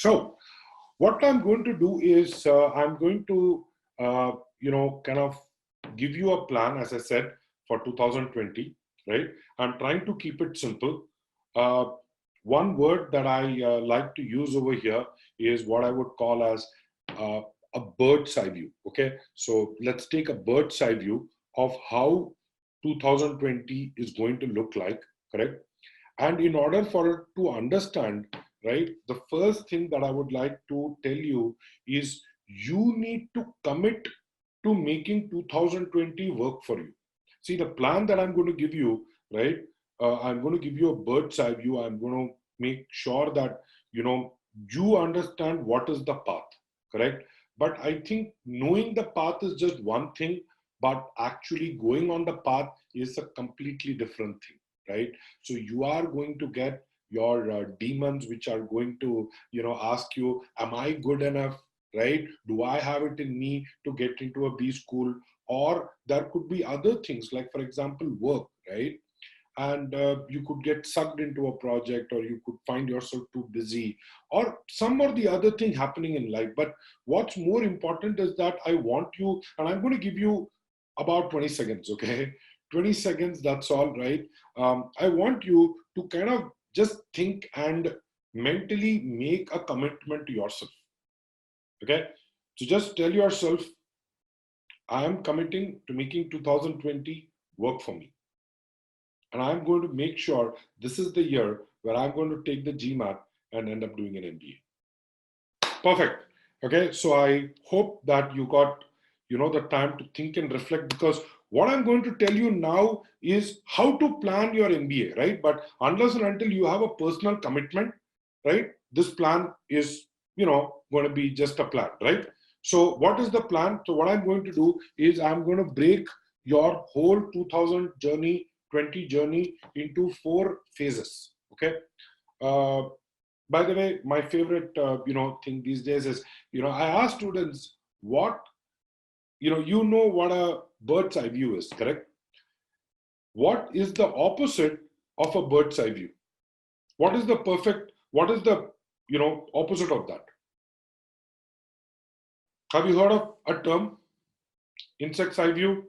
So what I'm going to do is I'm going to, kind of give you a plan, as I said, for 2020, right? I'm trying to keep it simple. Uh, One word that I like to use over here is what I would call as uh, a bird's eye view. Okay, so let's take a bird's eye view of how 2020 is going to look like, correct? And in order for it to understand, right, the first thing that I would like to tell you is you need to commit to making 2020 work for you. See, the plan that I'm going to give you, right, I'm going to give you a bird's eye view. I'm going to make sure that, you understand what is the path, correct? But I think knowing the path is just one thing, but actually going on the path is a completely different thing, right? So you are going to get your demons, which are going to, ask you, am I good enough? Right? Do I have it in me to get into a B school? Or there could be other things, like, for example, work, right? And you could get sucked into a project, or you could find yourself too busy, or some or the other thing happening in life. But what's more important is that I want you, and I'm going to give you about 20 seconds, okay? 20 seconds, that's all, right? I want you to kind of just think and mentally make a commitment to yourself, okay? So just tell yourself, I am committing to making 2020 work for me. And I'm going to make sure this is the year where I'm going to take the GMAT and end up doing an MBA. Perfect. Okay, so I hope that you got, the time to think and reflect, because what I'm going to tell you now is how to plan your MBA, right? But unless and until you have a personal commitment, right, this plan is, going to be just a plan, right? So what is the plan? So what I'm going to do is I'm going to break your whole 2020 journey into 4 phases, okay? By the way, my favorite, thing these days is, I ask students what, what a bird's eye view is, correct? What is the opposite of a bird's eye view? What is the opposite of that? Have you heard of a term? Insect's eye view,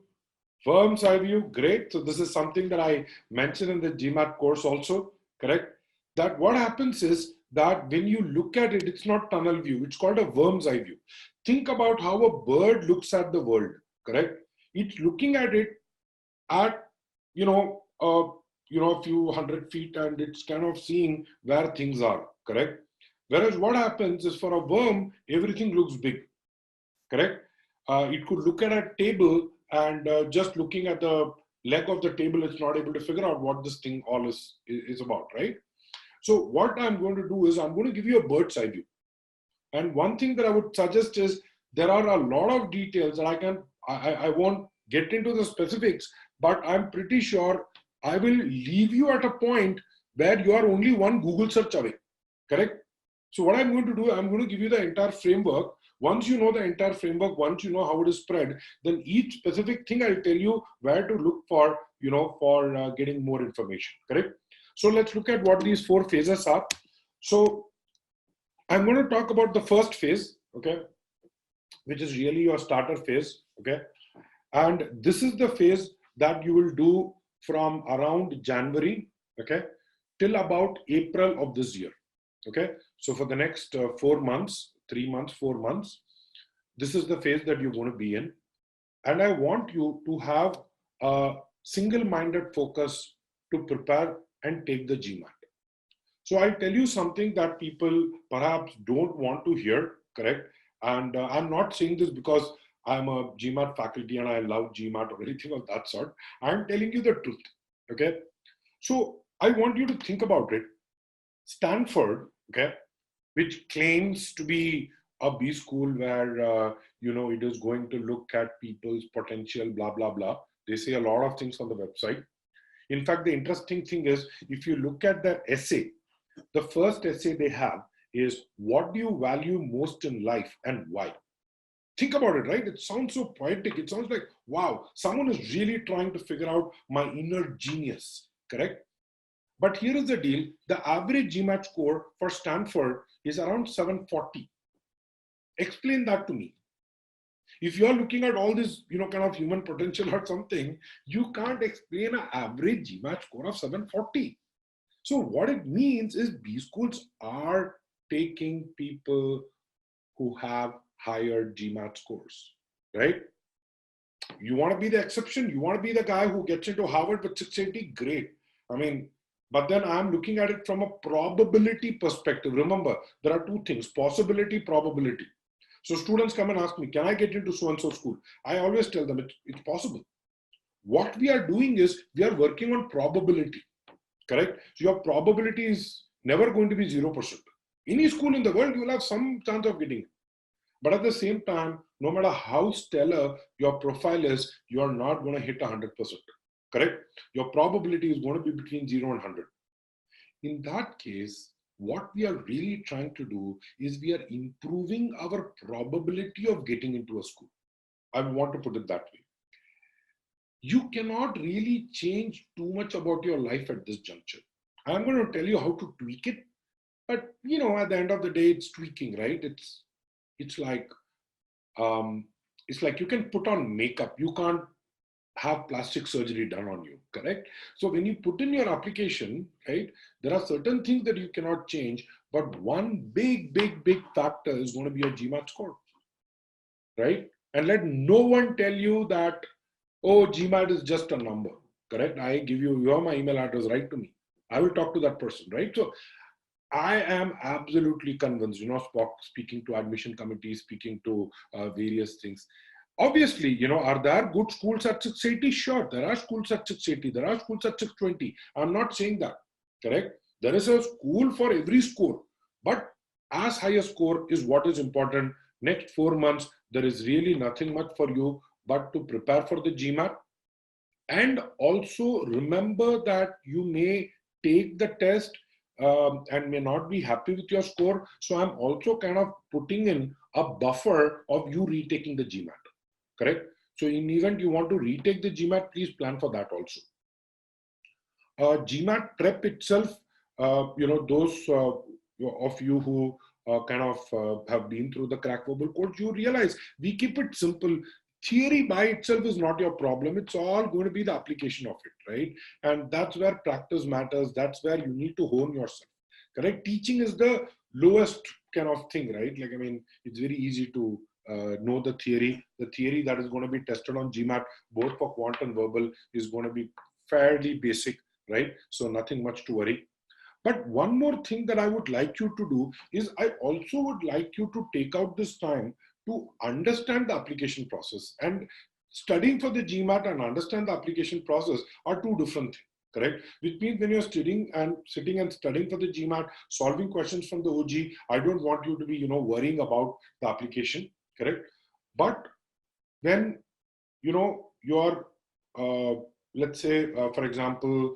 worm's eye view, great. So this is something that I mentioned in the GMAT course also, correct? That what happens is that when you look at it, it's not tunnel view, it's called a worm's eye view. Think about how a bird looks at the world, correct? It's looking at it at, a few hundred feet, and it's kind of seeing where things are, correct? Whereas what happens is, for a worm, everything looks big, correct? It could look at a table, and just looking at the leg of the table, it's not able to figure out what this thing all is about, right? So what I'm going to do is I'm going to give you a bird's eye view. And one thing that I would suggest is, there are a lot of details that I won't get into the specifics, but I'm pretty sure I will leave you at a point where you are only one Google search away, correct? So what I'm going to do, I'm going to give you the entire framework. Once you know the entire framework, once you know how it is spread, then each specific thing I'll tell you where to look for, for getting more information, correct? So let's look at what these 4 phases are. So I'm going to talk about the first phase, okay, which is really your starter phase, okay? And this is the phase that you will do from around January, okay, till about April of this year, okay? So for the next 4 months, 3 months, 4 months, this is the phase that you're going to be in. And I want you to have a single-minded focus to prepare and take the GMAT. So I'll tell you something that people perhaps don't want to hear, correct? And I'm not saying this because I'm a GMAT faculty and I love GMAT or anything of that sort. I'm telling you the truth, okay? So I want you to think about it. Stanford, okay, which claims to be a B school where, it is going to look at people's potential, blah, blah, blah. They say a lot of things on the website. In fact, the interesting thing is, if you look at their essay, the first essay they have is, what do you value most in life and why? Think about it, right? It sounds so poetic. It sounds like, wow, someone is really trying to figure out my inner genius, correct? But here is the deal. The average GMAT score for Stanford is around 740. Explain that to me. If you're looking at all this, kind of human potential or something, you can't explain an average GMAT score of 740. So what it means is B schools are taking people who have higher GMAT scores, right? You want to be the exception. You want to be the guy who gets into Harvard with 680, great. I mean, but then I'm looking at it from a probability perspective. Remember, there are two things, possibility, probability. So students come and ask me, can I get into so-and-so school? I always tell them it's possible. What we are doing is we are working on probability, correct? So your probability is never going to be 0%. Any school in the world, you will have some chance of getting it. But at the same time, no matter how stellar your profile is, you are not going to hit 100%, correct? Your probability is going to be between 0 and 100. In that case, what we are really trying to do is we are improving our probability of getting into a school. I want to put it that way. You cannot really change too much about your life at this juncture. I'm going to tell you how to tweak it, but at the end of the day, it's tweaking, right? It's like you can put on makeup. You can't have plastic surgery done on you, correct? So when you put in your application, right, there are certain things that you cannot change, but one big factor is going to be your GMAT score, right? And let no one tell you that, oh, GMAT is just a number, correct? I give you have my email address, write to me. I will talk to that person, right? So I am absolutely convinced, speaking to admission committees, speaking to various things. Obviously, are there good schools at 680? Sure, there are schools at 680. There are schools at 620. I'm not saying that, correct? There is a school for every score. But as high a score is what is important. Next 4 months, there is really nothing much for you but to prepare for the GMAT. And also remember that you may take the test and may not be happy with your score. So I'm also kind of putting in a buffer of you retaking the GMAT. Correct? So in the event you want to retake the GMAT, please plan for that also. GMAT prep itself, those of you who have been through the crack verbal course, you realize we keep it simple. Theory by itself is not your problem. It's all going to be the application of it, right? And that's where practice matters. That's where you need to hone yourself. Correct? Teaching is the lowest kind of thing, right? Like, I mean, it's very easy to know the theory. The theory that is going to be tested on GMAT, both for quant and verbal, is going to be fairly basic, right? So nothing much to worry. But one more thing that I would like you to do is I also would like you to take out this time to understand the application process. And studying for the GMAT and understand the application process are two different things. Correct? Which means when you're sitting and studying for the GMAT, solving questions from the OG, I don't want you to be, worrying about the application. Correct? But when, you're, let's say, for example,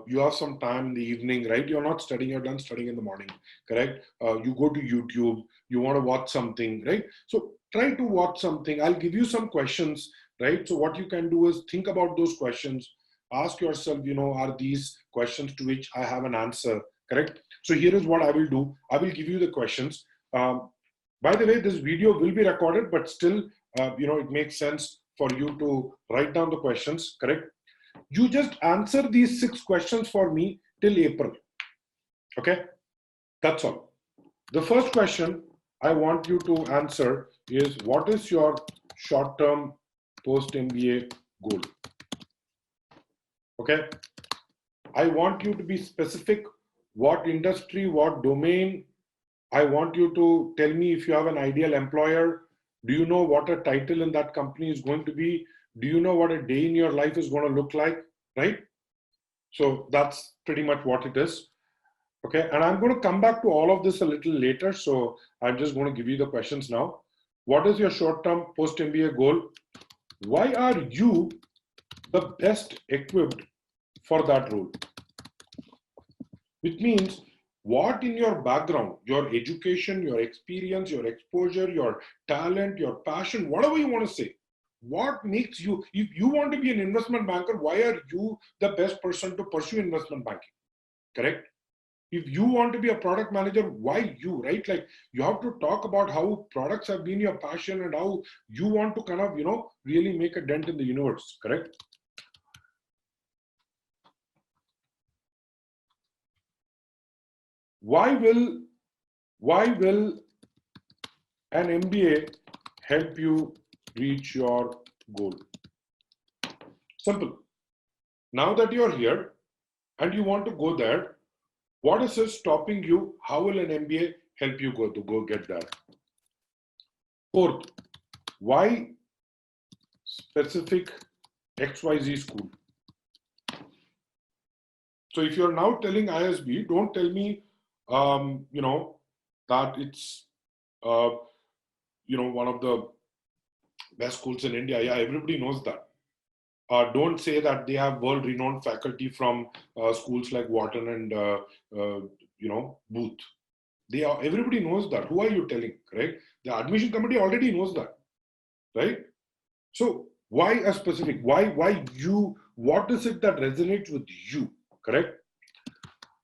you have some time in the evening, right? You're not studying, you're done studying in the morning, correct? You go to YouTube, you want to watch something, right? So try to watch something. I'll give you some questions, right? So what you can do is think about those questions. Ask yourself, are these questions to which I have an answer, correct? So here is what I will do. I will give you the questions. By the way, this video will be recorded, but still, it makes sense for you to write down the questions, correct? You just answer these 6 questions for me till April. Okay, that's all. The first question I want you to answer is, what is your short-term post-MBA goal? Okay, I want you to be specific. What industry, what domain? I want you to tell me if you have an ideal employer. Do you know what a title in that company is going to be? Do you know what a day in your life is going to look like, right? So that's pretty much what it is. Okay, and I'm going to come back to all of this a little later. So I'm just going to give you the questions now. What is your short-term post-MBA goal? Why are you the best equipped for that role? Which means, what in your background, your education, your experience, your exposure, your talent, your passion, whatever you want to say, what makes you, if you want to be an investment banker, why are you the best person to pursue investment banking? correct? If you want to be a product manager, why you, right? Like you have to talk about how products have been your passion and how you want to kind of, really make a dent in the universe, correct? Why will an MBA help you reach your goal? Simple. Now that you're here and you want to go there, what is stopping you? How will an MBA help you go get there? Fourth, why specific XYZ school? So if you're now telling ISB, don't tell me, that it's, one of the best schools in India. Yeah, everybody knows that. Don't say that they have world-renowned faculty from schools like Wharton and Booth. Everybody knows that. Who are you telling, right? The admission committee already knows that, right? So why a specific? Why you? What is it that resonates with you, correct?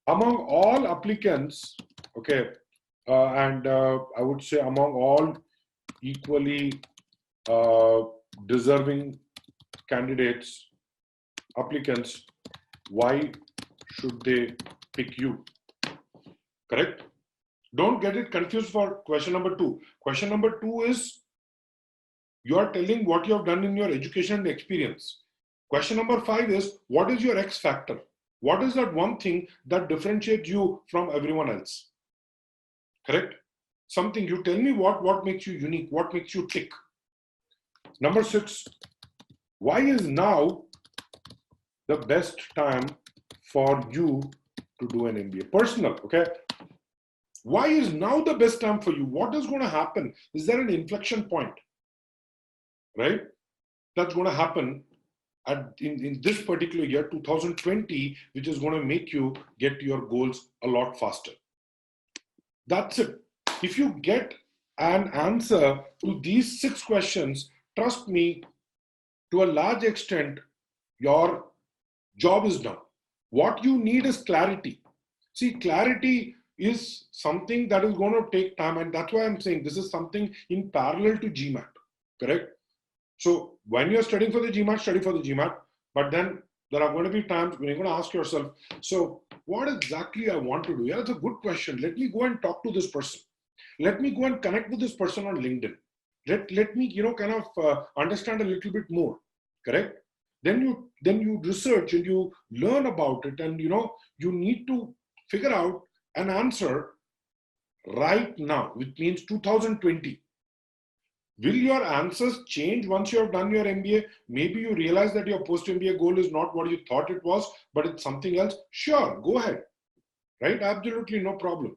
Among all applicants, okay, and I would say among all equally deserving candidates, applicants, why should they pick you? Correct? Don't get it confused for question number 2. Question number 2 is you are telling what you have done in your education and experience. Question number 5 is what is your X factor? What is that one thing that differentiates you from everyone else? Correct? Something, you tell me what makes you unique, what makes you tick. Number 6, why is now the best time for you to do an MBA? Personal, okay? Why is now the best time for you? What is going to happen? Is there an inflection point, right? That's going to happen in this particular year, 2020, which is going to make you get to your goals a lot faster. That's it. If you get an answer to these 6 questions, trust me, to a large extent, your job is done. What you need is clarity. See, clarity is something that is going to take time, and that's why I'm saying this is something in parallel to GMAT, correct? So when you're studying for the GMAT, study for the GMAT, but then there are going to be times when you're going to ask yourself, so what exactly I want to do? Yeah, that's a good question. Let me go and talk to this person. Let me go and connect with this person on LinkedIn. Let me, kind of understand a little bit more, correct? Then you research and you learn about it, and you need to figure out an answer right now, which means 2020. Will your answers change once you have done your MBA? Maybe you realize that your post-MBA goal is not what you thought it was, but it's something else. Sure, go ahead, right? Absolutely no problem.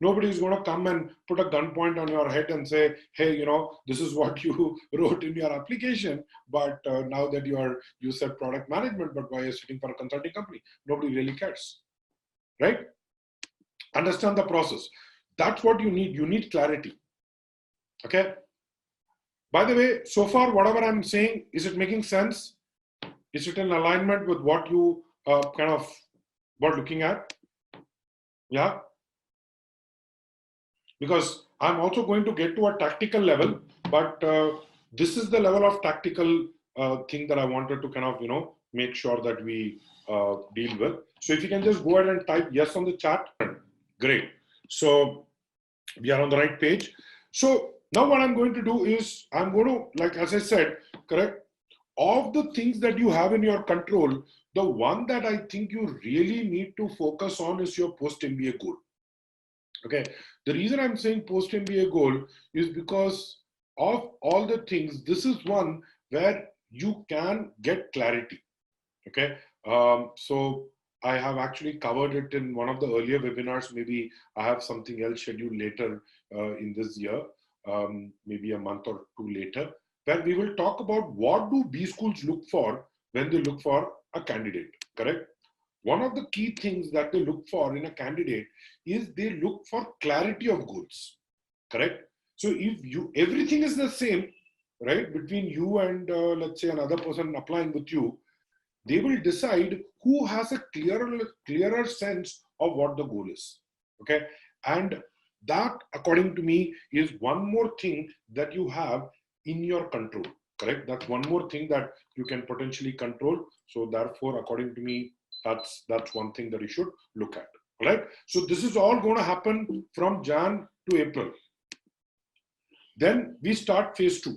Nobody is going to come and put a gunpoint on your head and say, hey, this is what you wrote in your application, but now that you said product management, but why are you sitting for a consulting company? Nobody really cares, right? Understand the process. That's what you need. You need clarity, okay? By the way, so far, whatever I'm saying, is it making sense? Is it in alignment with what you kind of were looking at? Yeah? Because I'm also going to get to a tactical level, but this is the level of tactical thing that I wanted to kind of, make sure that we deal with. So if you can just go ahead and type yes on the chat, great. So we are on the right page. So now what I'm going to do is I'm going to, like, as I said, correct, of the things that you have in your control, the one that I think you really need to focus on is your post-MBA goal. Okay, the reason I'm saying post-MBA goal is because of all the things, this is one where you can get clarity. Okay, so I have actually covered it in one of the earlier webinars. Maybe I have something else scheduled later in this year, maybe a month or 2 later, where we will talk about what do B schools look for when they look for a candidate, correct? One of the key things that they look for in a candidate is they look for clarity of goals, correct? So if everything is the same, right, between you and let's say another person applying with you, they will decide who has a clearer sense of what the goal is. Okay. And that, according to me, is one more thing that you have in your control. Correct. That's one more thing that you can potentially control. So therefore, according to me, that's one thing that you should look at. All right. So this is all going to happen from Jan to April. Then we start phase 2.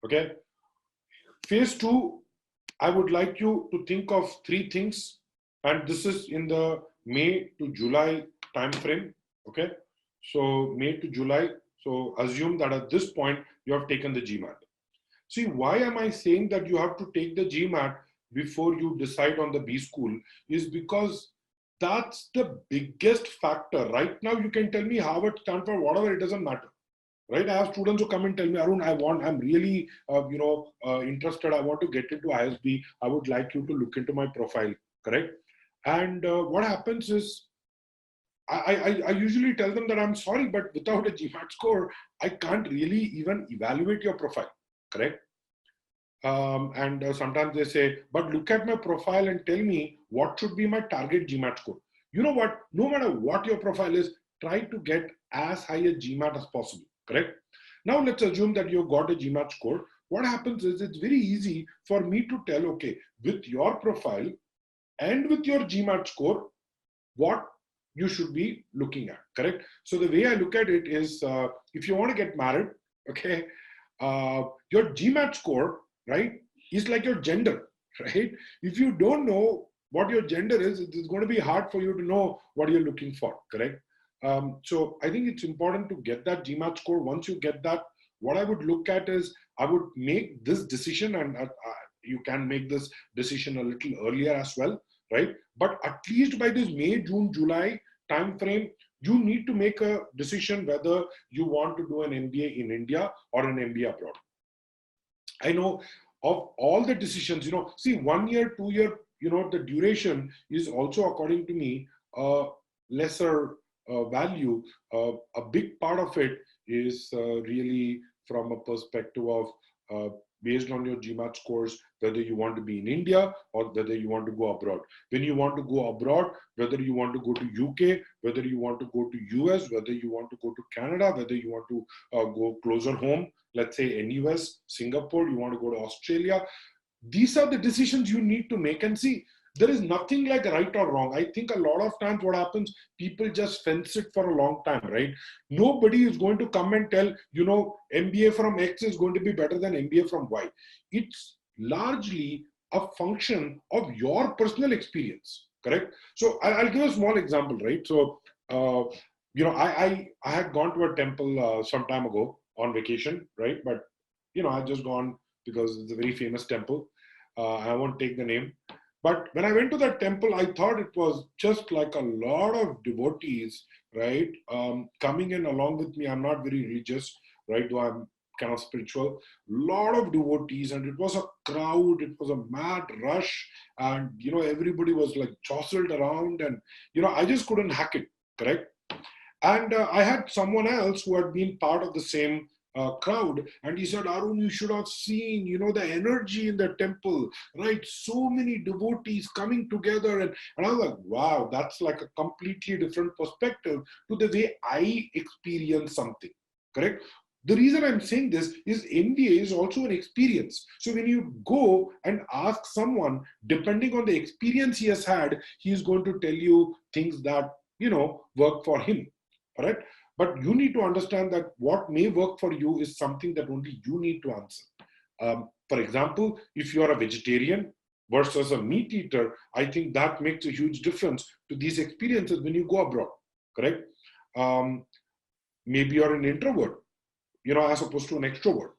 Okay. Phase 2, I would like you to think of 3 things, and this is in the May to July time frame. Okay. So May to July. So assume that at this point you have taken the GMAT. See, why am I saying that you have to take the GMAT before you decide on the B school is because that's the biggest factor. Right now, you can tell me Harvard, Stanford, whatever, it doesn't matter. Right? I have students who come and tell me, Arun, I'm really, interested. I want to get into ISB. I would like you to look into my profile. Correct? And what happens is, I usually tell them that I'm sorry, but without a GMAT score, I can't really even evaluate your profile. Correct? Sometimes they say, but look at my profile and tell me what should be my target GMAT score. You know what? No matter what your profile is, try to get as high a GMAT as possible. Correct? Now let's assume that you've got a GMAT score. What happens is it's very easy for me to tell, okay, with your profile and with your GMAT score, what you should be looking at. Correct? So the way I look at it is, if you want to get married, okay, your GMAT score, right, is like your gender, right? If you don't know what your gender is, it's going to be hard for you to know what you're looking for. Correct? So I think it's important to get that GMAT score. Once you get that, what I would look at is I would make this decision, and you can make this decision a little earlier as well, right? But at least by this May, June, July time frame, you need to make a decision whether you want to do an MBA in India or an MBA abroad. I know of all the decisions, see, 1 year, 2 year, the duration is also, according to me, lesser value. A big part of it is really from a perspective of based on your GMAT scores, whether you want to be in India or whether you want to go abroad. When you want to go abroad, whether you want to go to UK, whether you want to go to US, whether you want to go to Canada, whether you want to go closer home, let's say NUS, Singapore, you want to go to Australia. These are the decisions you need to make. And see, there is nothing like right or wrong. I think a lot of times what happens, people just fence it for a long time, right? Nobody is going to come and tell, MBA from X is going to be better than MBA from Y. It's largely a function of your personal experience, correct? So I'll give a small example, right? So, I had gone to a temple some time ago on vacation, right? But, I just gone because it's a very famous temple. I won't take the name. But when I went to that temple, I thought it was just like a lot of devotees, right, coming in along with me. I'm not very religious, right, though I'm kind of spiritual. Lot of devotees, and it was a crowd. It was a mad rush, and everybody was like jostled around, and I just couldn't hack it, correct? And I had someone else who had been part of the same crowd, and he said, Arun, you should have seen, the energy in the temple, right? So many devotees coming together, and I was like, wow, that's like a completely different perspective to the way I experience something, correct? The reason I'm saying this is MBA is also an experience. So when you go and ask someone, depending on the experience he has had, he is going to tell you things that, work for him, correct? But you need to understand that what may work for you is something that only you need to answer. For example, if you are a vegetarian versus a meat eater, I think that makes a huge difference to these experiences when you go abroad, correct? Maybe you're an introvert, as opposed to an extrovert.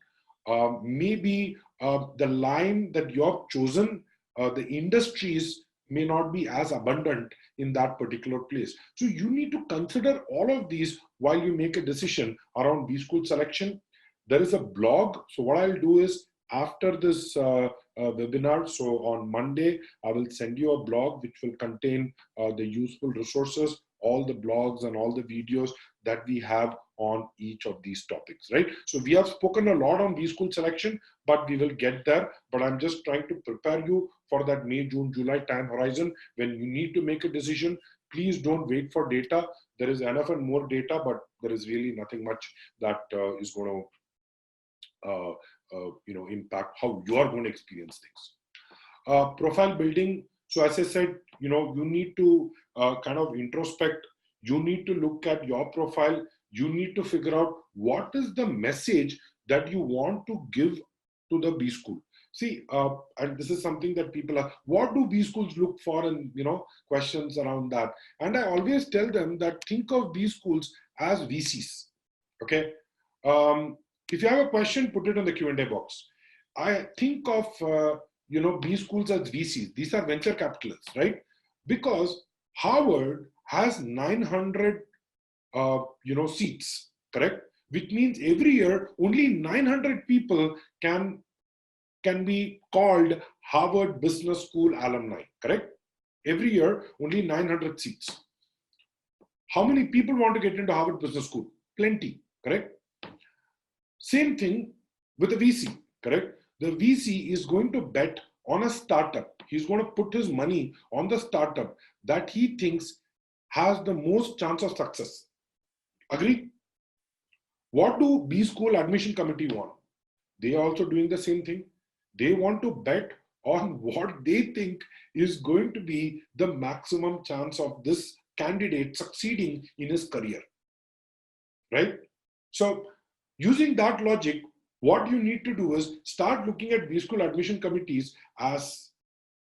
Maybe the line that you have chosen, the industries may not be as abundant in that particular place. So you need to consider all of these while you make a decision around B school selection. There is a blog. So what I'll do is after this webinar, so on Monday, I will send you a blog which will contain the useful resources all the blogs and all the videos that we have on each of these topics, right? So we have spoken a lot on B-School selection, but we will get there. But I'm just trying to prepare you for that May, June, July time horizon when you need to make a decision. Please don't wait for data. There is enough and more data, but there is really nothing much that is going to impact how you are going to experience things. Profile building. So as I said, you need to kind of introspect. You need to look at your profile. You need to figure out what is the message that you want to give to the B school. See, and this is something that people are, what do B schools look for, and questions around that. And I always tell them that think of B schools as VCs. Okay. If you have a question, put it in the Q&A box. I think of B schools as VCs. These are venture capitalists, right? Because Harvard has 900 seats, correct? Which means every year only 900 people can be called Harvard Business School alumni, correct? Every year only 900 seats. How many people want to get into Harvard Business School? Plenty, correct? Same thing with a VC, correct? The VC is going to bet on a startup. He's going to put his money on the startup that he thinks has the most chance of success. Agree? What do B School admission committee want? They are also doing the same thing. They want to bet on what they think is going to be the maximum chance of this candidate succeeding in his career, right? So using that logic, what you need to do is start looking at B School admission committees as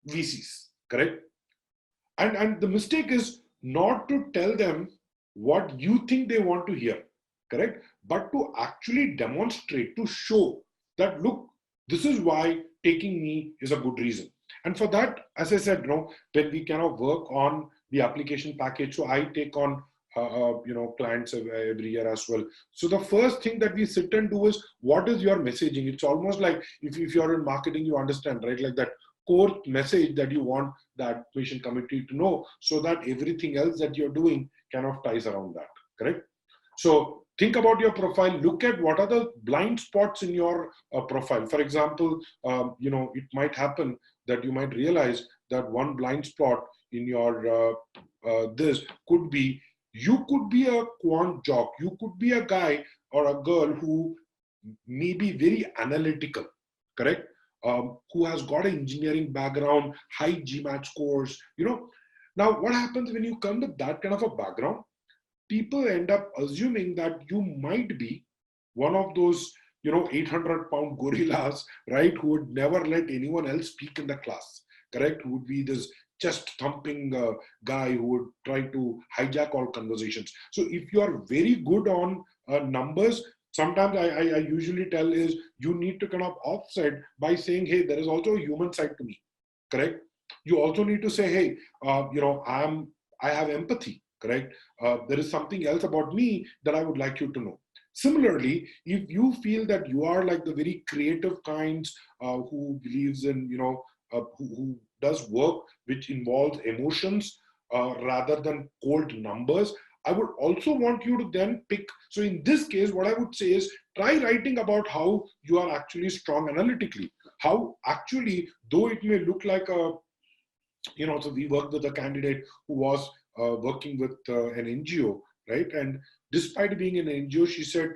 VCs, correct? And the mistake is not to tell them what you think they want to hear, correct? But to actually demonstrate, to show that, look, this is why taking me is a good reason. And for that, as I said, when we kind of work on the application package, so I take on clients every year as well. So the first thing that we sit and do is, what is your messaging? It's almost like if you're in marketing, you understand, right? Like that core message that you want the admission committee to know, so that everything else that you're doing kind of ties around that, correct? So think about your profile, look at what are the blind spots in your profile. For example, it might happen that you might realize that one blind spot in your this could be, you could be a quant jock, you could be a guy or a girl who may be very analytical, correct? Who has got an engineering background, high GMAT scores, Now, what happens when you come with that kind of a background? People end up assuming that you might be one of those, 800-pound gorillas, right? Who would never let anyone else speak in the class, correct? Who would be this chest-thumping guy who would try to hijack all conversations. So if you are very good on numbers, sometimes I usually tell is you need to kind of offset by saying, hey, there is also a human side to me, correct? You also need to say, hey, I have empathy, correct? There is something else about me that I would like you to know. Similarly, if you feel that you are like the very creative kinds who believes in, who does work which involves emotions rather than cold numbers, I would also want you to then pick. So in this case, what I would say is try writing about how you are actually strong analytically. How actually, though it may look like a, so we worked with a candidate who was working with an NGO, right? And despite being an NGO, she said,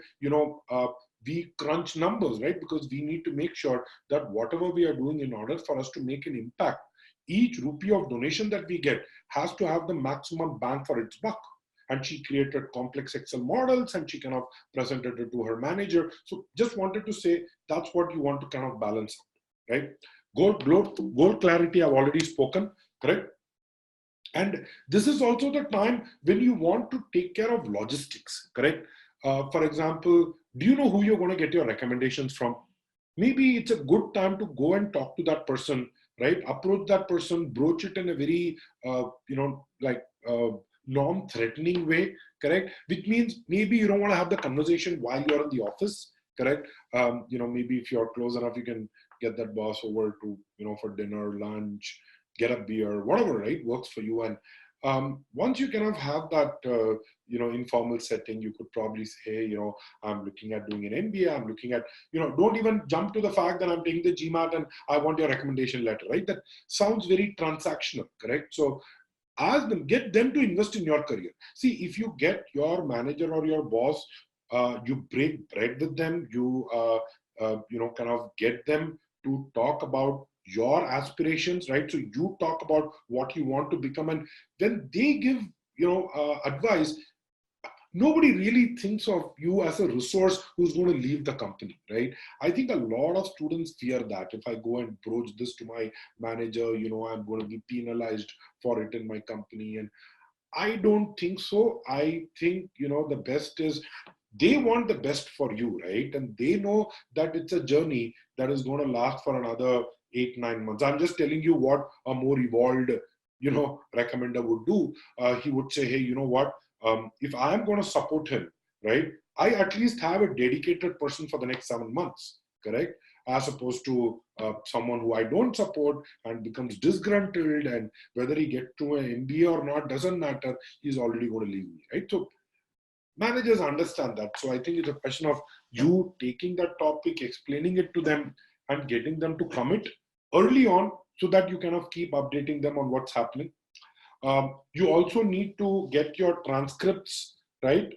we crunch numbers, right? Because we need to make sure that whatever we are doing in order for us to make an impact, each rupee of donation that we get has to have the maximum bang for its buck. And she created complex Excel models and she kind of presented it to her manager. So just wanted to say that's what you want to kind of balance out, right? Goal clarity, I've already spoken, correct? And this is also the time when you want to take care of logistics, correct? For example, do you know who you're going to get your recommendations from? Maybe it's a good time to go and talk to that person, right? Approach that person, broach it in a very, non-threatening way, correct? Which means maybe you don't want to have the conversation while you're in the office, correct? Maybe if you're close enough, you can get that boss over to, for dinner, lunch, get a beer, whatever, right? Works for you. And Once you kind of have that, informal setting, you could probably say, hey, I'm looking at doing an MBA. I'm looking at, don't even jump to the fact that I'm taking the GMAT and I want your recommendation letter, right? That sounds very transactional, correct? So ask them, get them to invest in your career. See, if you get your manager or your boss, you break bread with them, kind of get them to talk about your aspirations, right? So you talk about what you want to become, and then they give, advice. Nobody really thinks of you as a resource who's going to leave the company, right? I think a lot of students fear that if I go and broach this to my manager, I'm going to be penalized for it in my company. And I don't think so. I think, the best is they want the best for you, right? And they know that it's a journey that is going to last for another 8, 9 months. I'm just telling you what a more evolved, recommender would do. He would say, hey, you know what? If I am going to support him, right, I at least have a dedicated person for the next 7 months, correct? As opposed to someone who I don't support and becomes disgruntled, and whether he get to an MBA or not doesn't matter. He's already going to leave me, right? So managers understand that. So I think it's a question of you taking that topic, explaining it to them, and getting them to commit early on so that you kind of keep updating them on what's happening. You also need to get your transcripts, right?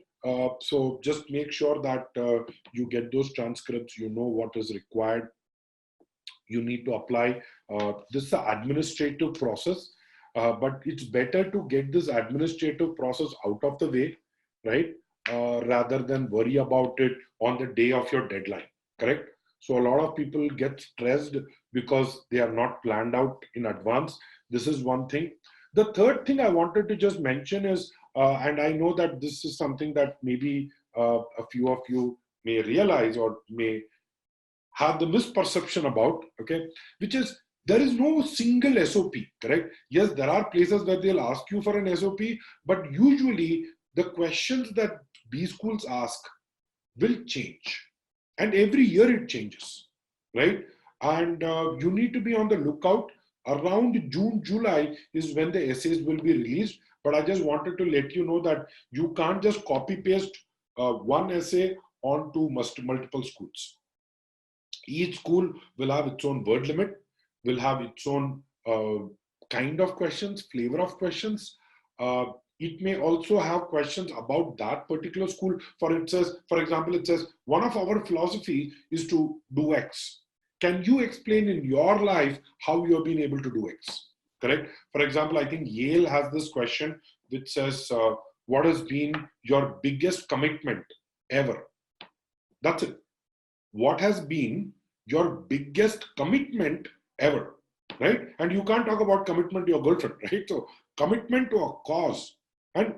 So just make sure that you get those transcripts, you know what is required. You need to apply. This is an administrative process, but it's better to get this administrative process out of the way, right? Rather than worry about it on the day of your deadline, correct? So a lot of people get stressed because they are not planned out in advance. This is one thing. The third thing I wanted to just mention is, and I know that this is something that maybe a few of you may realize or may have the misperception about, okay, which is there is no single SOP, correct? Yes, there are places where they'll ask you for an SOP, but usually the questions that B schools ask will change. And every year it changes, right? And you need to be on the lookout. Around June, July is when the essays will be released. But I just wanted to let you know that you can't just copy paste one essay onto multiple schools. Each school will have its own word limit, will have its own kind of questions, flavor of questions. It may also have questions about that particular school. For example, it says, one of our philosophy is to do X. Can you explain in your life how you have been able to do X? Correct? For example, I think Yale has this question which says, what has been your biggest commitment ever? That's it. What has been your biggest commitment ever, right? And you can't talk about commitment to your girlfriend, right? So commitment to a cause. And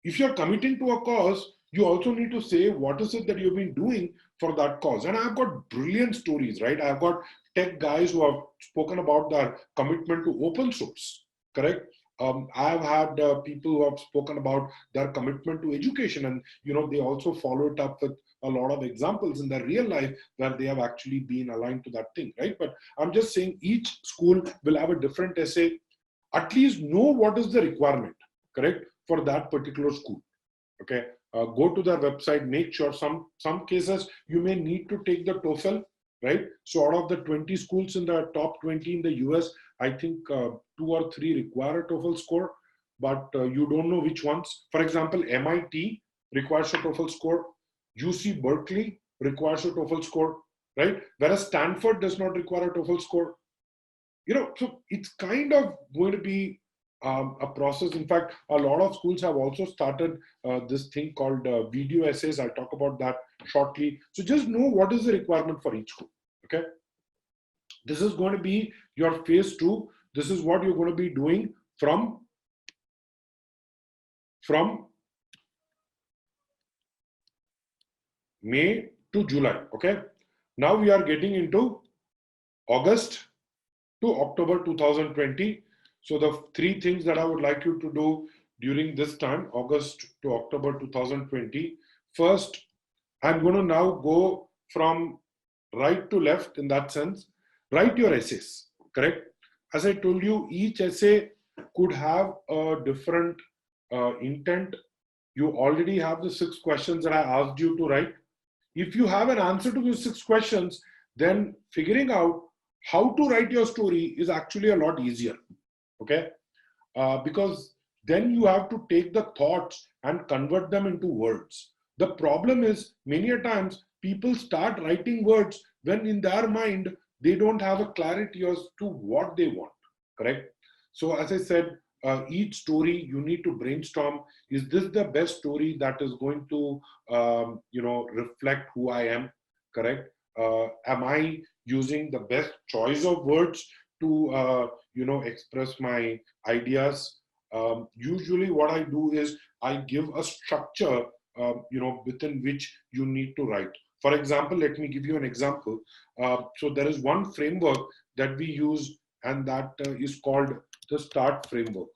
if you're committing to a cause, you also need to say what is it that you've been doing for that cause. And I've got brilliant stories, right? I've got tech guys who have spoken about their commitment to open source, correct? I've had people who have spoken about their commitment to education, and they also follow it up with a lot of examples in their real life where they have actually been aligned to that thing, right? But I'm just saying each school will have a different essay. At least know what is the requirement, correct, for that particular school. Okay, go to their website, make sure. Some cases you may need to take the TOEFL, right? So out of the 20 schools in the top 20 in the US, I think 2 or 3 require a TOEFL score, but you don't know which ones. For example, MIT requires a TOEFL score. UC Berkeley requires a TOEFL score, right? Whereas Stanford does not require a TOEFL score. So it's kind of going to be a process. In fact, a lot of schools have also started this thing called video essays. I'll talk about that shortly. So just know what is the requirement for each school, okay? This is going to be your phase 2. This is what you're going to be doing from May to July, okay? Now we are getting into August to October 2020. So the 3 things that I would like you to do during this time, August to October 2020. First, I'm going to now go from right to left in that sense. Write your essays, correct? As I told you, each essay could have a different intent. You already have the 6 questions that I asked you to write. If you have an answer to these 6 questions, then figuring out how to write your story is actually a lot easier. Okay, because then you have to take the thoughts and convert them into words. The problem is many a times people start writing words when in their mind they don't have a clarity as to what they want. Correct? So as I said, each story you need to brainstorm. Is this the best story that is going to reflect who I am? Correct? Am I using the best choice of words to express my ideas? Usually what I do is I give a structure within which you need to write. For example, let me give you an example. So there is one framework that we use, and that is called the START framework.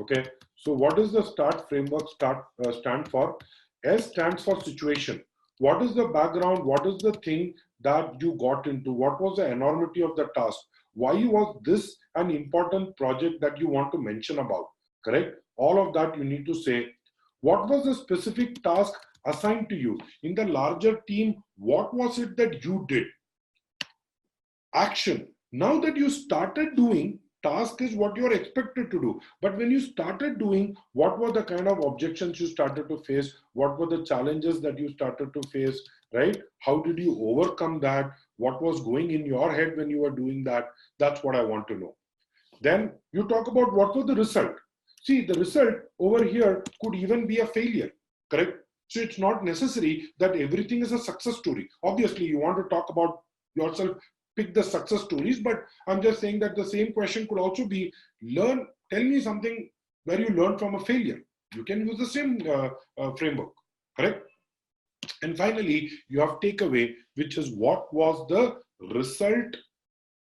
Okay, so what does the START framework stand for? S stands for situation. What is the background? What is the thing that you got into? What was the enormity of the task? Why was this an important project that you want to mention about? Correct? All of that you need to say. What was the specific task assigned to you? In the larger team, what was it that you did? Action. Now that you started doing, task is what you are expected to do. But when you started doing, what were the kind of objections you started to face? What were the challenges that you started to face, right? How did you overcome that? What was going in your head when you were doing that? That's what I want to know. Then you talk about what was the result. See, the result over here could even be a failure, correct? So it's not necessary that everything is a success story. Obviously, you want to talk about yourself, pick the success stories, but I'm just saying that the same question could also be tell me something where you learned from a failure. You can use the same framework, correct? And finally, you have takeaway, which is what was the result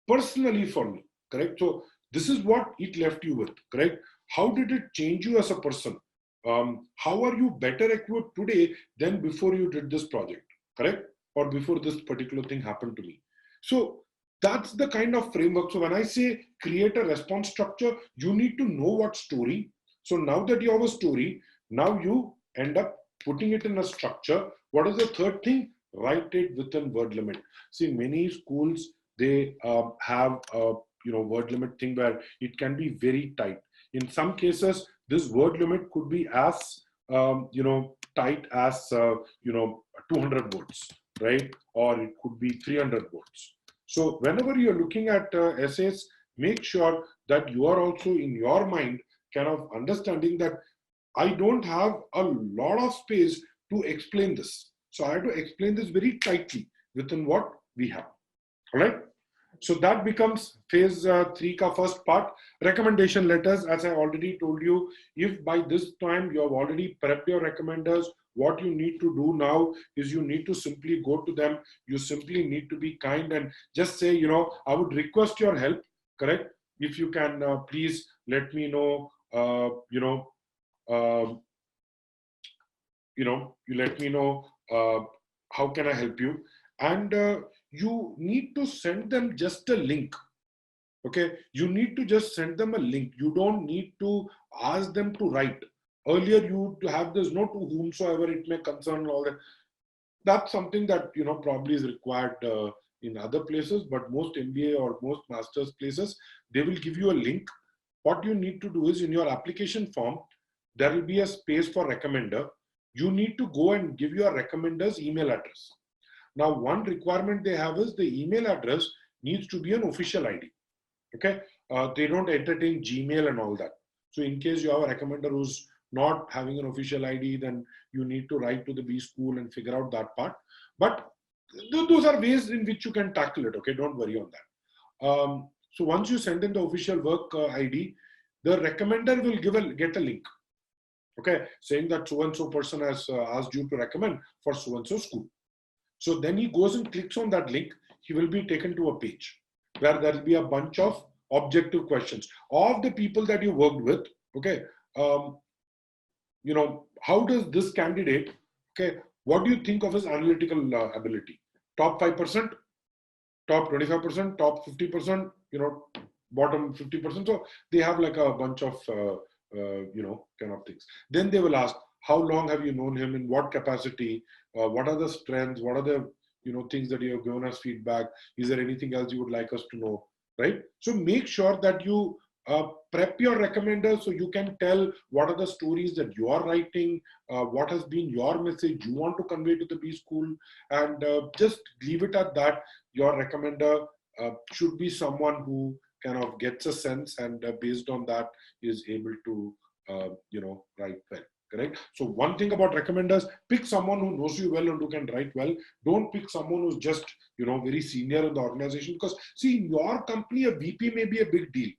personally for me, correct? So this is what it left you with, correct? How did it change you as a person? How are you better equipped today than before you did this project, correct? Or before this particular thing happened to me. So that's the kind of framework. So when I say create a response structure, you need to know what story. So now that you have a story, now you end up putting it in a structure. What is the third thing? Write it within word limit. See, many schools, they have a word limit thing where it can be very tight. In some cases, this word limit could be as tight as 200 words, right? Or it could be 300 words. So whenever you're looking at essays, make sure that you are also in your mind kind of understanding that I don't have a lot of space to explain this. So I have to explain this very tightly within what we have. All right. So that becomes phase 3 ka first part. Recommendation letters, as I already told you, if by this time you have already prepped your recommenders, what you need to do now is you need to simply go to them. You simply need to be kind and just say, I would request your help, correct? If you can, please let me know, you let me know how can I help you. And you need to send them just a link. Okay, you need to just send them a link. You don't need to ask them to write. Earlier, you to have this note to whomsoever it may concern, all that. That's something that probably is required in other places, but most MBA or most master's places, they will give you a link. What you need to do is in your application form, there will be a space for recommender. You need to go and give your recommender's email address. Now, one requirement they have is the email address needs to be an official ID. Okay, they don't entertain Gmail and all that. So in case you have a recommender who's not having an official ID, then you need to write to the B school and figure out that part. But those are ways in which you can tackle it. Okay, don't worry on that. So once you send in the official work ID, the recommender will get a link. Okay, saying that so-and-so person has asked you to recommend for so-and-so school. So then he goes and clicks on that link. He will be taken to a page where there will be a bunch of objective questions of the people that you worked with. Okay, how does this candidate, okay, what do you think of his analytical ability? Top 5%, top 25%, top 50%, bottom 50%. So they have like a bunch of, kind of things. Then they will ask, how long have you known him? In what capacity? What are the strengths? What are the, things that you have given us feedback? Is there anything else you would like us to know? Right? So make sure that you prep your recommenders so you can tell what are the stories that you are writing, what has been your message you want to convey to the B school, and just leave it at that. Your recommender should be someone who kind of gets a sense and based on that is able to, write well. Correct. So one thing about recommenders, pick someone who knows you well and who can write well. Don't pick someone who's just, very senior in the organization, because see, in your company, a VP may be a big deal.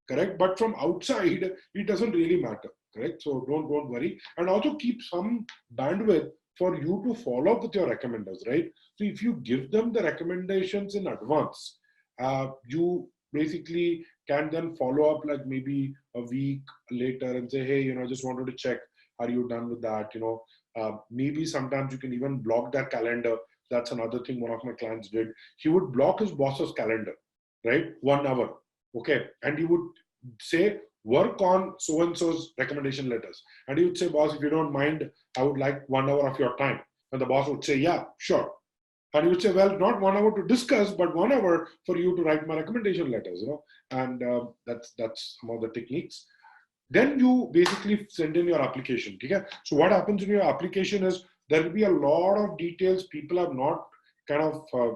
Correct. But from outside, it doesn't really matter. Correct. So don't worry. And also keep some bandwidth for you to follow up with your recommenders, right? So if you give them the recommendations in advance, you basically can then follow up like maybe a week later and say, hey, I just wanted to check, are you done with that? Maybe sometimes you can even block their calendar. That's another thing one of my clients did. He would block his boss's calendar, right? 1 hour. Okay. And he would say, work on so-and-so's recommendation letters. And he would say, boss, if you don't mind, I would like 1 hour of your time. And the boss would say, yeah, sure. And he would say, well, not 1 hour to discuss, but 1 hour for you to write my recommendation letters, and that's some of the techniques. Then you basically send in your application. Okay? So what happens in your application is there will be a lot of details people have not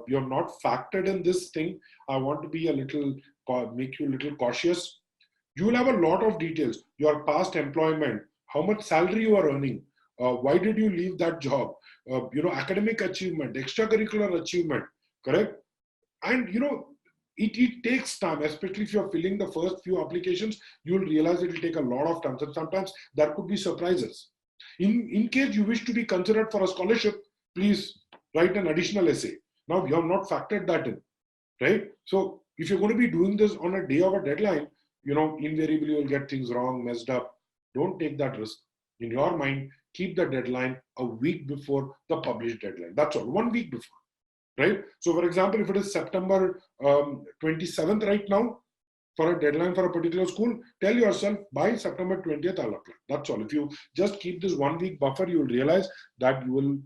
you're not factored in this thing. I want to be make you a little cautious. You will have a lot of details, your past employment, how much salary you are earning, why did you leave that job, academic achievement, extracurricular achievement, correct? And, it takes time, especially if you're filling the first few applications, you'll realize it will take a lot of time. So sometimes there could be surprises. In case you wish to be considered for a scholarship, please write an additional essay. Now, you have not factored that in, right? So if you're going to be doing this on a day of a deadline, invariably you'll get things wrong, messed up. Don't take that risk. In your mind, keep the deadline a week before the published deadline. That's all, 1 week before, right? So for example, if it is September 27th right now, for a deadline for a particular school, tell yourself by September 20th, I'll apply. That's all. If you just keep this 1 week buffer, you'll realize that you will,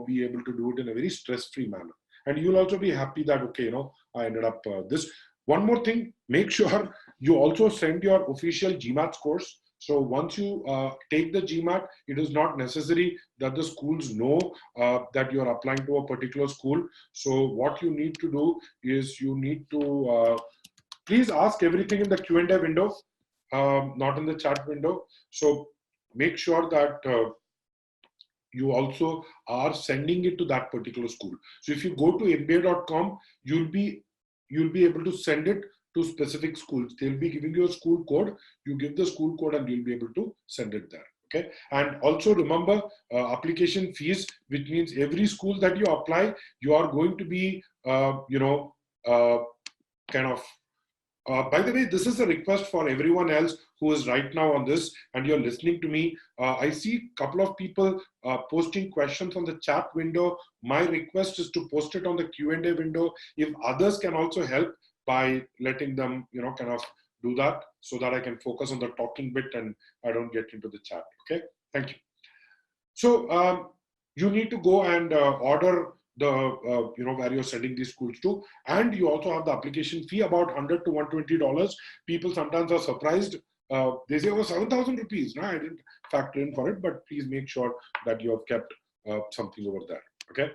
be able to do it in a very stress-free manner. And you'll also be happy that, okay, I ended up this. One more thing, make sure you also send your official GMAT scores. So once you take the GMAT, it is not necessary that the schools know that you're applying to a particular school. So what you need to do is you need to please ask everything in the Q&A window, not in the chat window. So make sure that you also are sending it to that particular school. So if you go to mba.com, you'll be able to send it to specific schools. They'll be giving you a school code. You give the school code and you'll be able to send it there. Okay. And also remember application fees, which means every school that you apply, you are going to be, by the way, this is a request for everyone else who is right now on this and you're listening to me. I see a couple of people posting questions on the chat window. My request is to post it on the Q&A window. If others can also help by letting them, do that so that I can focus on the talking bit and I don't get into the chat. Okay, thank you. So you need to go and order the where you're sending these schools to, and you also have the application fee about $100 to $120. People sometimes are surprised. They say, oh, 7,000 rupees. No, I didn't factor in for it, but please make sure that you have kept something over there. Okay.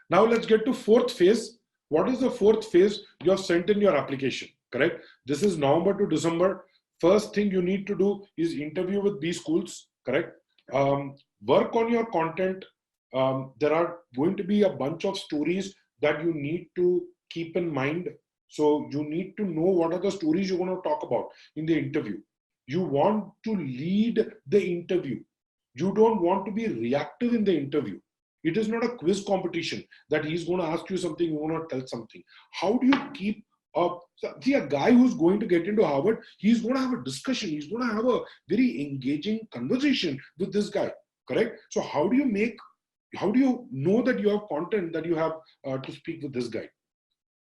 Now let's get to fourth phase. What is the fourth phase? You have sent in your application, correct? This is November to December. First thing you need to do is interview with these schools, correct? Work on your content. There are going to be a bunch of stories that you need to keep in mind. So you need to know what are the stories you're going to talk about in the interview. You want to lead the interview. You don't want to be reactive in the interview. It is not a quiz competition that he's going to ask you something, you want to tell something. How do you keep up? See, a guy who's going to get into Harvard, he's going to have a discussion. He's going to have a very engaging conversation with this guy, correct? So how do you know that you have content that you have to speak with this guy?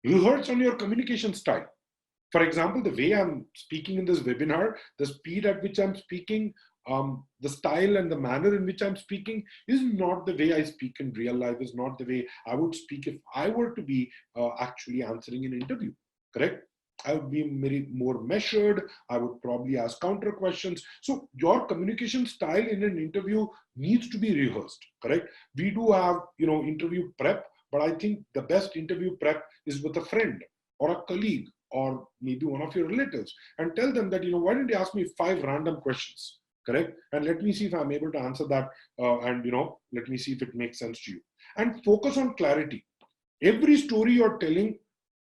Rehearse on your communication style. For example, the way I'm speaking in this webinar, the speed at which I'm speaking, the style and the manner in which I'm speaking is not the way I speak in real life, is not the way I would speak if I were to be actually answering an interview, correct? I would be very more measured. I would probably ask counter questions. So your communication style in an interview needs to be rehearsed, correct? We do have, interview prep, but I think the best interview prep is with a friend or a colleague or maybe one of your relatives, and tell them that, why don't you ask me 5 random questions, correct? And let me see if I'm able to answer that. And, let me see if it makes sense to you. And focus on clarity. Every story you're telling,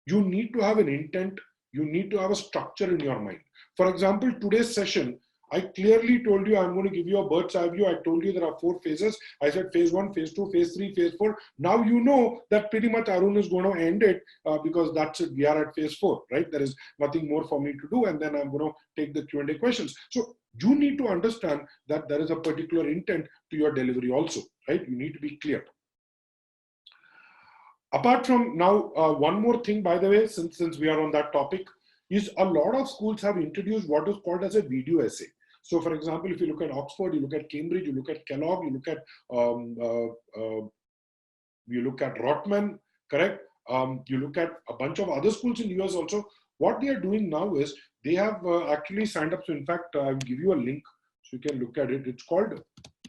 you need to have an intent. You need to have a structure in your mind. For example, today's session, I clearly told you I'm going to give you a bird's eye view. I told you there are 4 phases. I said phase 1, phase 2, phase 3, phase 4. Now you know that pretty much Arun is going to end it because that's it. We are at phase 4, right? There is nothing more for me to do. And then I'm going to take the Q&A questions. So you need to understand that there is a particular intent to your delivery also, right? You need to be clear. Apart from now, one more thing, by the way, since we are on that topic, is a lot of schools have introduced what is called as a video essay. So, for example, if you look at Oxford, you look at Cambridge, you look at Kellogg, you look at Rotman, correct? You look at a bunch of other schools in the US also. What they are doing now is they have actually signed up. So, in fact, I'll give you a link so you can look at it. It's called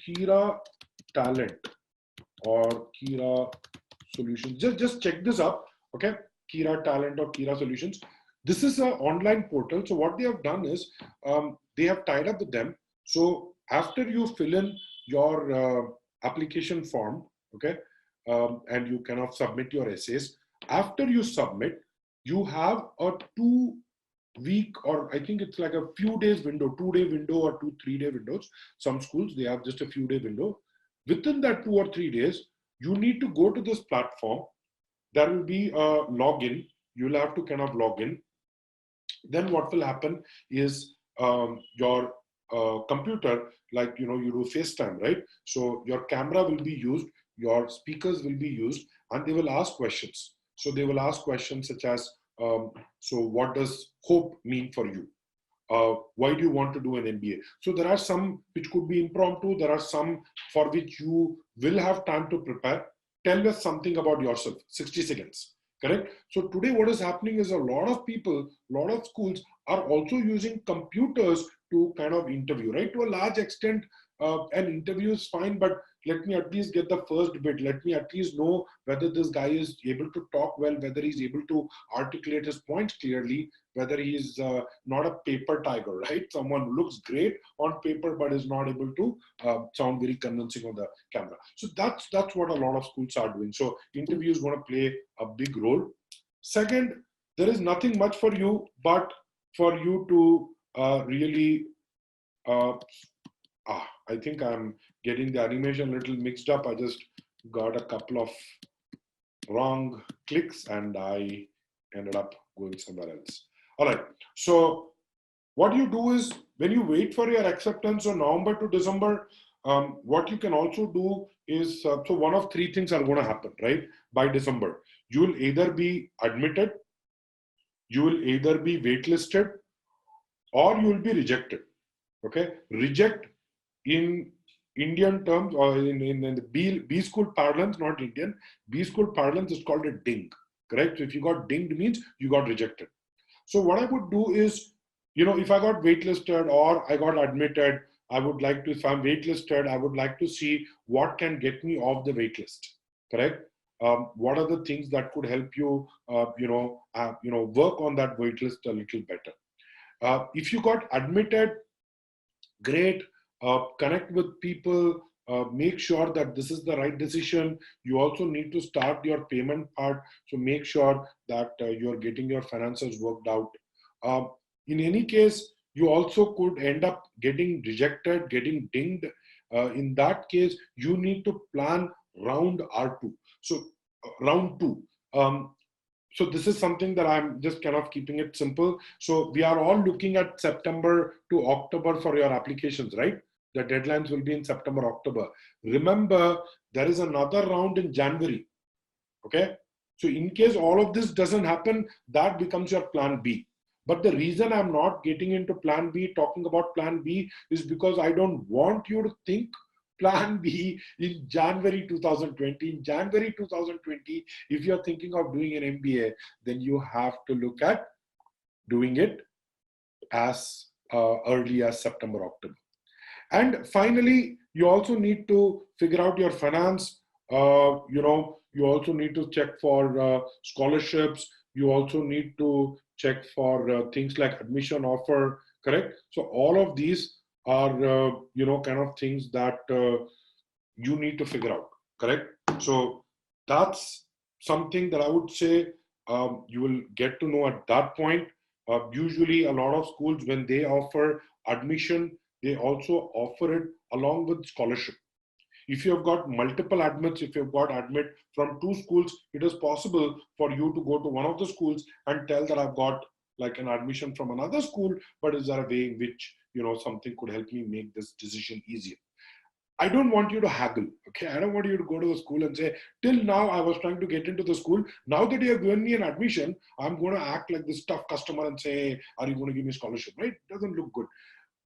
Kira Talent or Kira Solutions. Just check this up, okay? Kira Talent or Kira Solutions. This is an online portal. So what they have done is they have tied up with them. So after you fill in your application form, okay, and you kind of submit your essays, after you submit, you have a 2-week, or I think it's like a few days window, 2-day window or 2-3-day windows. Some schools, they have just a few day window. Within that 2 or 3 days, you need to go to this platform. There will be a login. You'll have to kind of log in. Then what will happen is your computer, like, you do FaceTime, right? So your camera will be used, your speakers will be used, and they will ask questions. So they will ask questions such as, so what does hope mean for you? Why do you want to do an MBA? So there are some which could be impromptu. There are some for which you will have time to prepare. Tell us something about yourself, 60 seconds, correct? So today what is happening is a lot of people, a lot of schools are also using computers to kind of interview, right? To a large extent, an interview is fine, but let me at least get the first bit. Let me at least know whether this guy is able to talk well, whether he's able to articulate his points clearly, whether he's not a paper tiger, right? Someone who looks great on paper, but is not able to sound very convincing on the camera. So that's what a lot of schools are doing. So interview is going to play a big role. Second, there is nothing much for you, but for you to really, I think I'm getting the animation a little mixed up. I just got a couple of wrong clicks and I ended up going somewhere else. All right. So what you do is when you wait for your acceptance on November to December, what you can also do is, so one of 3 things are going to happen, right? By December, you will either be admitted, you will either be waitlisted, or you will be rejected. Okay. Reject in Indian terms, or in the B school parlance, not Indian, B school parlance is called a ding, correct? So if you got dinged means you got rejected. So what I would do is, if I got waitlisted or I got admitted, I would like to, if I'm waitlisted, I would like to see what can get me off the waitlist, correct? What are the things that could help you, work on that waitlist a little better. If you got admitted, great. Connect with people, make sure that this is the right decision. You also need to start your payment part. So make sure that you're getting your finances worked out. In any case, you also could end up getting rejected, getting dinged. In that case, you need to plan round R2. So round 2. So this is something that I'm just kind of keeping it simple. So we are all looking at September to October for your applications, right? The deadlines will be in September, October. Remember, there is another round in January, okay? So in case all of this doesn't happen, that becomes your plan B. But the reason I'm not getting into plan B, talking about plan B, is because I don't want you to think plan B in January 2020. In January 2020, if you're thinking of doing an MBA, then you have to look at doing it as early as September, October. And finally, you also need to figure out your finance. You also need to check for scholarships. You also need to check for things like admission offer, correct? So all of these are, kind of things that you need to figure out, correct? So that's something that I would say you will get to know at that point. Usually a lot of schools, when they offer admission, they also offer it along with scholarship. If you have got multiple admits, if you've got admit from 2 schools, it is possible for you to go to one of the schools and tell that I've got like an admission from another school, but is there a way in which, something could help me make this decision easier? I don't want you to haggle, okay? I don't want you to go to the school and say, till now I was trying to get into the school. Now that you have given me an admission, I'm going to act like this tough customer and say, are you going to give me scholarship, right? It doesn't look good.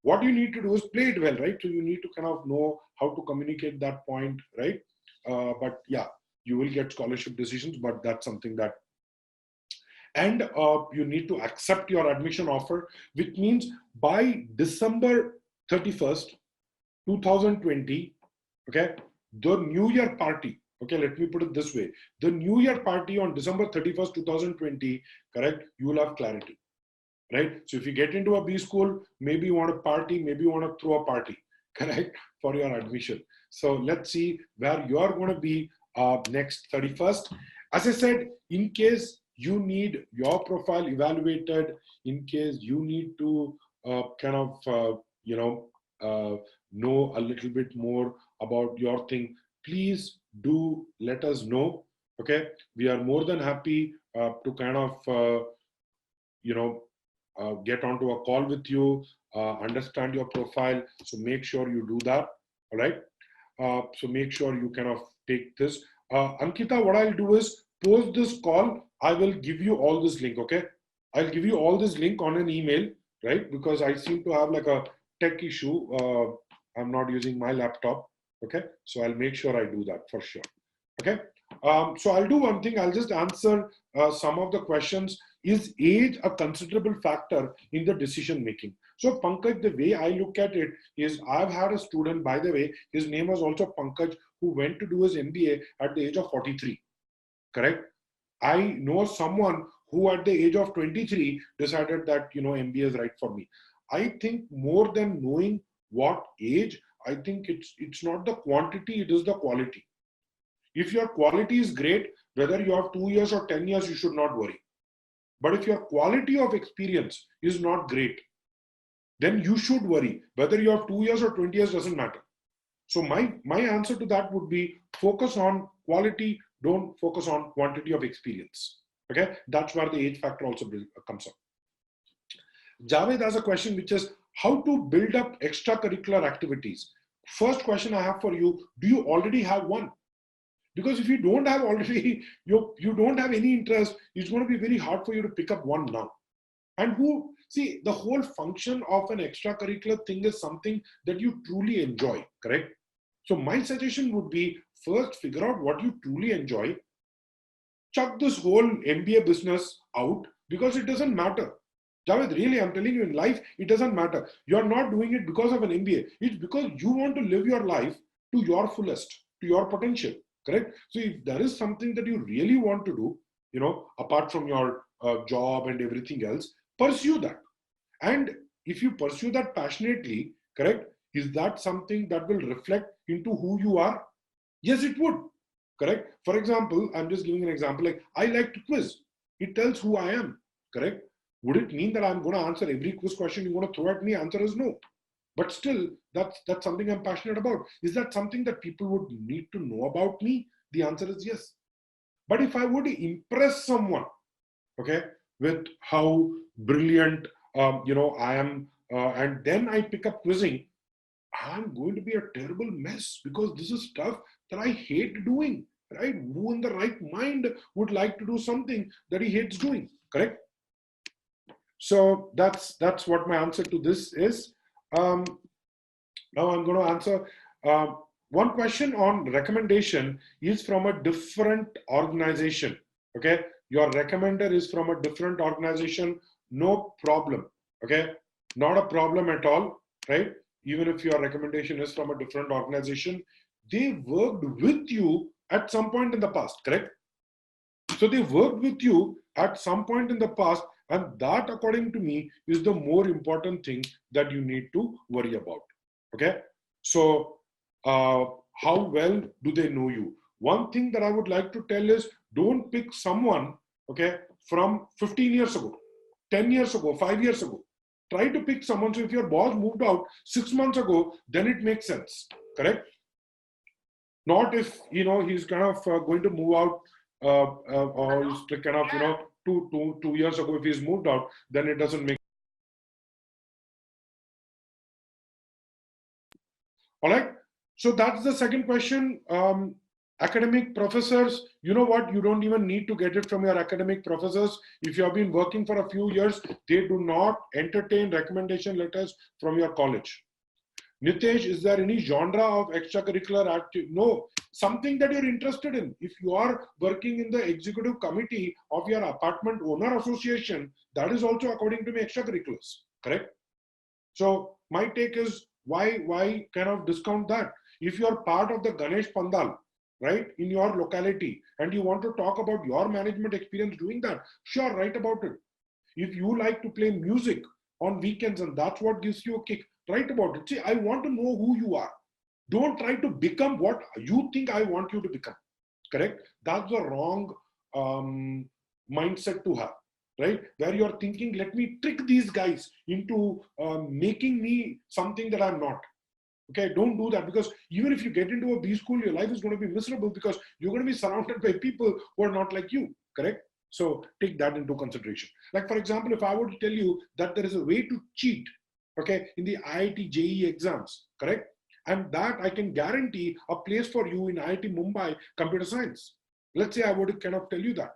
What you need to do is play it well, right? So you need to kind of know how to communicate that point, right? But yeah, you will get scholarship decisions, but that's something that, and you need to accept your admission offer, which means by December 31st, 2020, okay, the New Year party, okay, let me put it this way, the New Year party on December 31st, 2020, correct, you will have clarity, right? So if you get into a B school, maybe you want to party, maybe you want to throw a party, correct, for your admission. So let's see where you are going to be next 31st. As I said, in case you need your profile evaluated, in case you need to know a little bit more about your thing, please do let us know. Okay, we are more than happy to kind of get onto a call with you, understand your profile. So make sure you do that. All right. So make sure you kind of take this. Ankita, what I'll do is post this call. I will give you all this link. Okay. I'll give you all this link on an email, right? Because I seem to have like a tech issue. I'm not using my laptop. Okay. So I'll make sure I do that for sure. Okay. So I'll do one thing. I'll just answer some of the questions. Is age a considerable factor in the decision making? So Pankaj, the way I look at it is, I've had a student, by the way, his name was also Pankaj, who went to do his MBA at the age of 43. Correct? I know someone who at the age of 23 decided that, MBA is right for me. I think more than knowing what age, I think it's not the quantity, it is the quality. If your quality is great, whether you have 2 years or 10 years, you should not worry. But if your quality of experience is not great, then you should worry. Whether you have 2 years or 20 years doesn't matter. So my answer to that would be, focus on quality, don't focus on quantity of experience. Okay, that's where the age factor also comes up. Javed has a question which is, how to build up extracurricular activities? First question I have for you, do you already have one? Because if you don't have already, you don't have any interest, it's going to be very hard for you to pick up one now. And see, the whole function of an extracurricular thing is something that you truly enjoy, correct? So my suggestion would be, first figure out what you truly enjoy, chuck this whole MBA business out, because it doesn't matter. Javed, really, I'm telling you, in life, it doesn't matter. You're not doing it because of an MBA. It's because you want to live your life to your fullest, to your potential, correct? So if there is something that you really want to do, apart from your job and everything else, pursue that. And if you pursue that passionately, correct, is that something that will reflect into who you are? Yes, it would, correct? For example, I'm just giving an example, like I like to quiz. It tells who I am, correct? Would it mean that I'm going to answer every quiz question you want to throw at me? Answer is no. But still, that's something I'm passionate about. Is that something that people would need to know about me? The answer is yes. But if I were to impress someone, okay, with how brilliant I am, and then I pick up quizzing, I'm going to be a terrible mess, because this is stuff that I hate doing, right? Who in the right mind would like to do something that he hates doing, correct? So that's what my answer to this is. Um, Now I'm going to answer one question on recommendation is from a different organization. Okay, your recommender is from a different organization. No problem. Okay, not a problem at all. Right? Even if your recommendation is from a different organization, they worked with you at some point in the past. Correct? So they worked with you at some point in the past, and that, according to me, is the more important thing that you need to worry about. Okay. So, how well do they know you? One thing that I would like to tell is don't pick someone, okay, from 15 years ago, 10 years ago, 5 years ago. Try to pick someone. So if your boss moved out 6 months ago, then it makes sense. Correct? Not if he's kind of going to move out or he's kind of 2 years ago. If he's moved out, then it doesn't make. All right. So that's the second question. Academic professors, you know what? You don't even need to get it from your academic professors. If you have been working for a few years, they do not entertain recommendation letters from your college. Nitesh, is there any genre of extracurricular activity? No, something that you're interested in. If you are working in the executive committee of your apartment owner association, that is also, according to me, extracurriculars. Correct? So my take is why kind of discount that? If you're part of the Ganesh Pandal, right, in your locality, and you want to talk about your management experience doing that, sure, write about it. If you like to play music on weekends and that's what gives you a kick, write about it. See, I want to know who you are. Don't try to become what you think I want you to become. Correct? That's the wrong mindset to have, right? Where you're thinking, let me trick these guys into making me something that I'm not. Okay, don't do that, because even if you get into a B school, your life is going to be miserable because you're going to be surrounded by people who are not like you. Correct? So take that into consideration. Like, for example, if I were to tell you that there is a way to cheat, okay, in the IIT JEE exams, correct? And that I can guarantee a place for you in IIT Mumbai computer science. Let's say I were to kind of tell you that.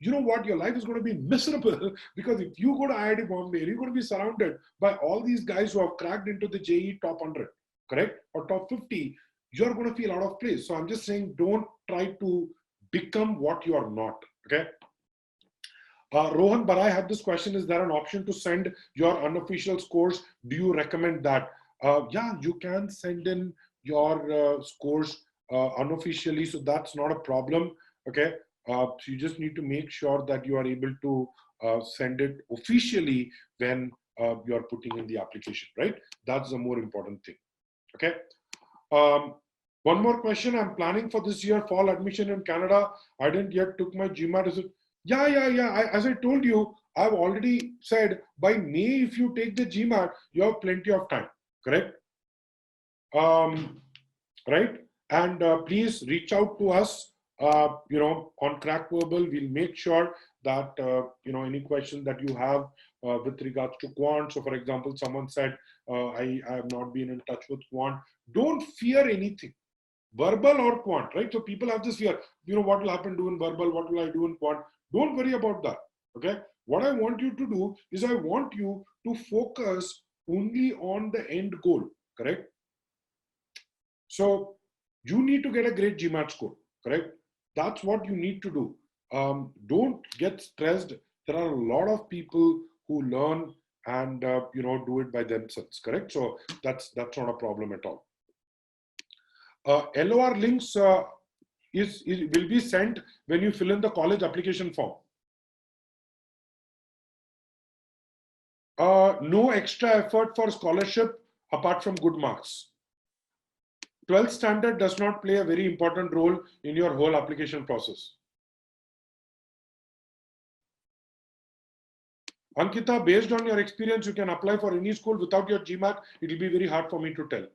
You know what? Your life is going to be miserable because if you go to IIT Bombay, you're going to be surrounded by all these guys who have cracked into the JEE top 100, correct? Or top 50. You're going to feel out of place. So I'm just saying, don't try to become what you are not, okay? Rohan Barai had this question, is there an option to send your unofficial scores? Do you recommend that? Yeah, you can send in your scores unofficially, so that's not a problem, okay? So you just need to make sure that you are able to send it officially when you're putting in the application, right? That's the more important thing, okay? One more question. I'm planning for this year fall admission in Canada. I didn't yet took my GMAT. Is it? Yeah. As I told you, I've already said by May, if you take the GMAT, you have plenty of time. Correct? Right? And please reach out to us. On Crack Verbal, we'll make sure that any question that you have with regards to quant. So, for example, someone said, I have not been in touch with quant. Don't fear anything, verbal or quant, right? So people have this fear, what will happen do in verbal, what will I do in quant? Don't worry about that, okay? What I want you to do is I want you to focus only on the end goal, correct? So you need to get a great GMAT score, correct? That's what you need to do. Don't get stressed. There are a lot of people who learn and do it by themselves, correct? So that's not a problem at all. LOR links will be sent when you fill in the college application form. No extra effort for scholarship apart from good marks. 12th standard does not play a very important role in your whole application process. Ankita, based on your experience, you can apply for any school without your GMAT. It will be very hard for me to tell.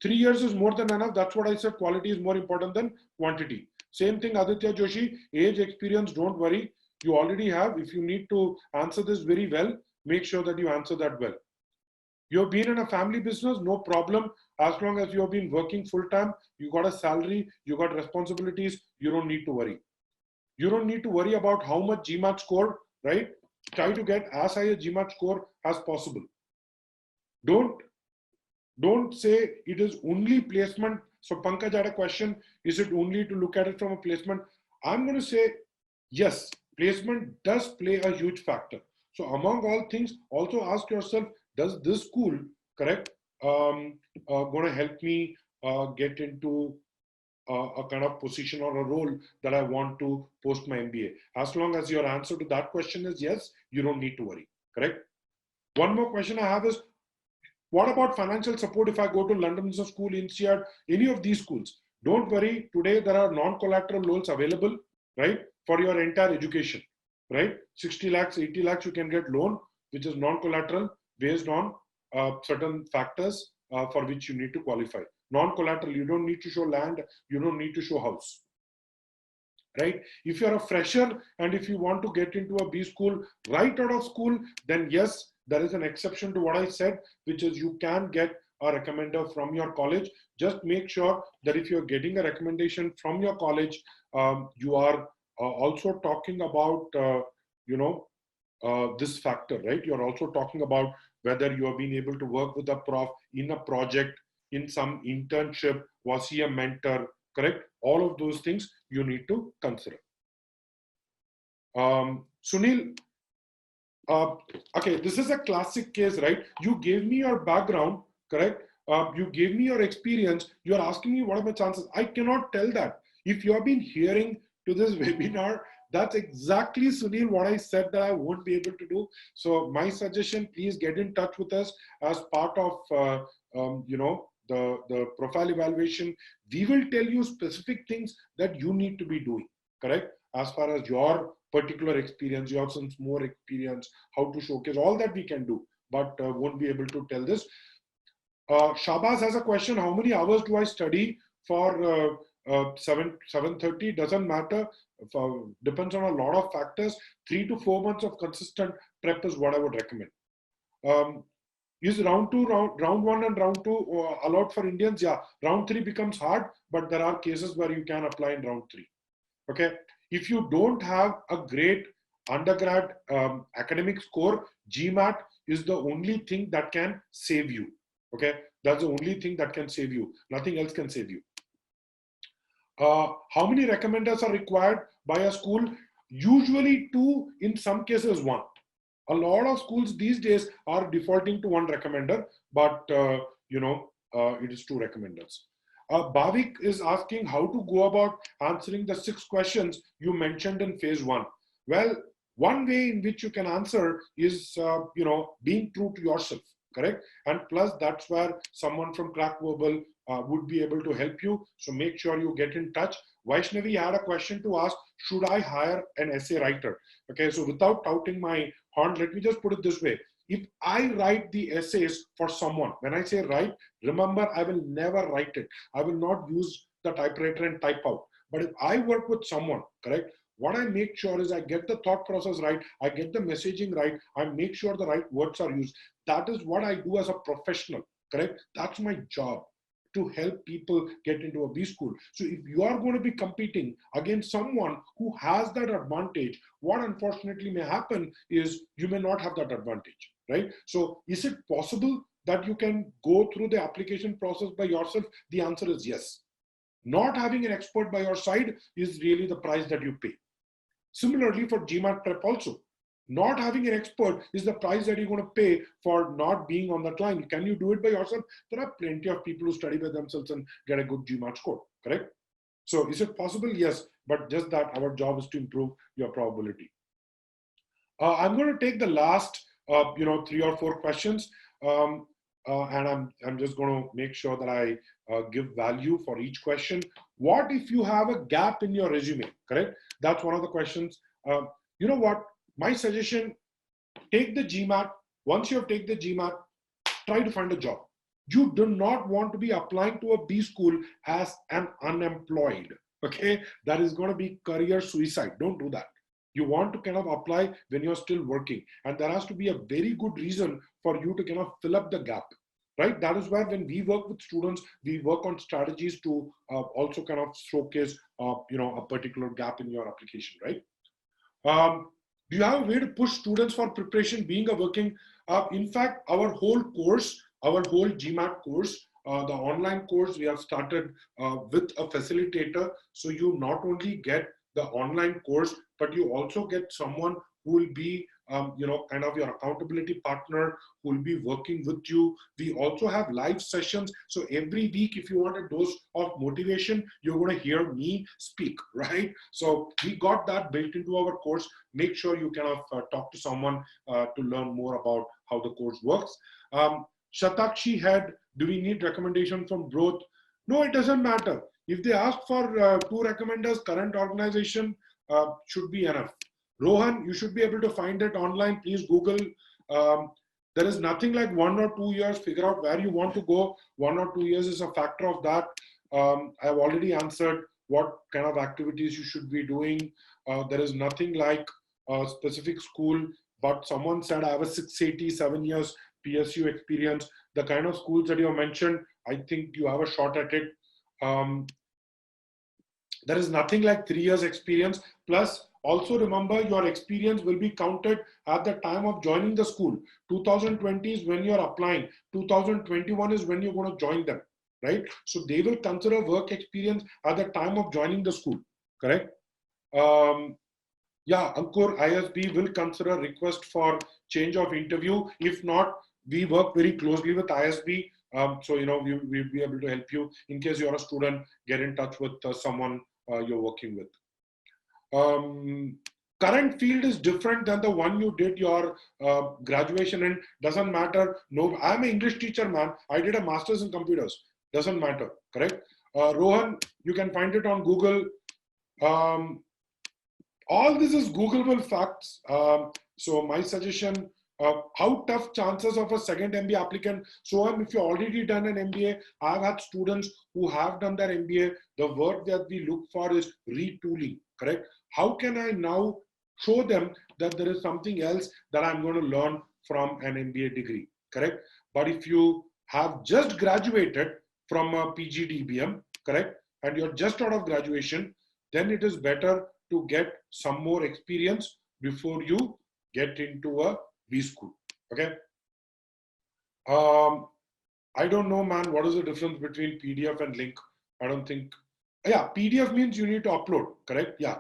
3 years is more than enough. That's what I said. Quality is more important than quantity. Same thing, Aditya Joshi. Age, experience, don't worry. You already have. If you need to answer this very well, make sure that you answer that well. You've been in a family business, no problem. As long as you've been working full time, you got a salary, you got responsibilities, you don't need to worry. You don't need to worry about how much GMAT score, right? try to get as high a GMAT score as possible. Don't say it is only placement. So Pankaj had a question, is it only to look at it from a placement? I'm going to say, yes, placement does play a huge factor. So among all things, also ask yourself, does this school, correct, going to help me get into a kind of position or a role that I want to post my MBA? As long as your answer to that question is yes, you don't need to worry, correct? One more question I have is, what about financial support if I go to London Business School, INSEAD, any of these schools? Don't worry, today there are non-collateral loans available, right, for your entire education, right? 60 lakhs, 80 lakhs, you can get loan, which is non-collateral based on certain factors for which you need to qualify. Non-collateral, you don't need to show land, you don't need to show house, right? If you're a fresher and if you want to get into a B school right out of school, then yes, there is an exception to what I said, which is you can get a recommender from your college. Just make sure that if you're getting a recommendation from your college, you are also talking about, this factor, right? You're also talking about whether you have been able to work with a prof in a project, in some internship, was he a mentor, correct? All of those things you need to consider. Sunil, okay, this is a classic case, right? You gave me your background, correct? You gave me your experience. You're asking me what are my chances. I cannot tell that. If you have been hearing to this webinar, that's exactly, Sunil, what I said that I won't be able to do. So my suggestion, please get in touch with us as part of, the profile evaluation. We will tell you specific things that you need to be doing, correct? As far as your particular experience, you have some more experience, how to showcase, all that we can do, but won't be able to tell this. Shabaz has a question, how many hours do I study for 730? Doesn't matter, depends on a lot of factors. 3 to 4 months of consistent prep is what I would recommend. Is round one and round two allowed for Indians? Yeah, round 3 becomes hard, but there are cases where you can apply in round 3. Okay, if you don't have a great undergrad academic score, GMAT is the only thing that can save you. Okay, that's the only thing that can save you. Nothing else can save you. How many recommenders are required by a school? Usually 2, in some cases 1. A lot of schools these days are defaulting to 1 recommender, but it is 2 recommenders. Bhavik is asking how to go about answering the 6 questions you mentioned in phase 1. Well, one way in which you can answer is, being true to yourself, correct? And plus, that's where someone from Crack Verbal would be able to help you. So make sure you get in touch. Vaishnavi had a question to ask, should I hire an essay writer? Okay, so without touting my horn, let me just put it this way. If I write the essays for someone, when I say write, remember, I will never write it. I will not use the typewriter and type out. But if I work with someone, correct, what I make sure is I get the thought process right, I get the messaging right, I make sure the right words are used. That is what I do as a professional, correct? That's my job, to help people get into a B school. So if you are going to be competing against someone who has that advantage, what unfortunately may happen is you may not have that advantage, right? So is it possible that you can go through the application process by yourself? The answer is yes. Not having an expert by your side is really the price that you pay. Similarly for GMAT prep also, not having an expert is the price that you're going to pay for not being on that line. Can you do it by yourself? There are plenty of people who study by themselves and get a good GMAT score, correct? So is it possible? Yes, but just that our job is to improve your probability. I'm going to take the last, 3 or 4 questions, and I'm just going to make sure that I give value for each question. What if you have a gap in your resume, correct? That's one of the questions. You know what? My suggestion, take the GMAT. Once you have taken the GMAT, try to find a job. You do not want to be applying to a B school as an unemployed, okay? That is going to be career suicide. Don't do that. You want to kind of apply when you're still working. And there has to be a very good reason for you to kind of fill up the gap, right? That is where when we work with students, we work on strategies to also kind of showcase, a particular gap in your application, right? Do you have a way to push students for preparation being a working? In fact, our whole course, our whole GMAT course, the online course we have started with a facilitator. So you not only get the online course, but you also get someone who will be, kind of your accountability partner, who will be working with you. We also have live sessions. So every week, if you want a dose of motivation, you're going to hear me speak, right? So we got that built into our course. Make sure you kind of talk to someone to learn more about how the course works. Shatakshi had, do we need recommendation from both? No, it doesn't matter. If they ask for two recommenders, current organization should be enough. Rohan, you should be able to find it online. Please Google. Um, there is nothing like 1 or 2 years. Figure out where you want to go. 1 or 2 years is a factor of that. I've already answered what kind of activities you should be doing. There is nothing like a specific school, but someone said I have a 687 years PSU experience. The kind of schools that you mentioned, I think you have a shot at it. There is nothing like 3 years experience. Plus, also remember your experience will be counted at the time of joining the school. 2020 is when you're applying. 2021 is when you're going to join them, right? So they will consider work experience at the time of joining the school, correct? Yeah, Ankur, ISB will consider request for change of interview. If not, we work very closely with ISB. So, we'll be able to help you in case you're a student, get in touch with someone you're working with. Current field is different than the one you did your graduation in. Doesn't matter. No, I'm an English teacher, man. I did a master's in computers. Doesn't matter, correct? Rohan, you can find it on Google. All this is Googleable facts. So my suggestion, how tough chances of a second MBA applicant? So if you've already done an MBA, I've had students who have done their MBA. The word that we look for is retooling, correct? How can I now show them that there is something else that I'm going to learn from an MBA degree, correct? But if you have just graduated from a PGDBM, correct? And you're just out of graduation, then it is better to get some more experience before you get into a B school. Okay. I don't know, man. What is the difference between PDF and link? I don't think. Yeah, PDF means you need to upload. Correct. Yeah.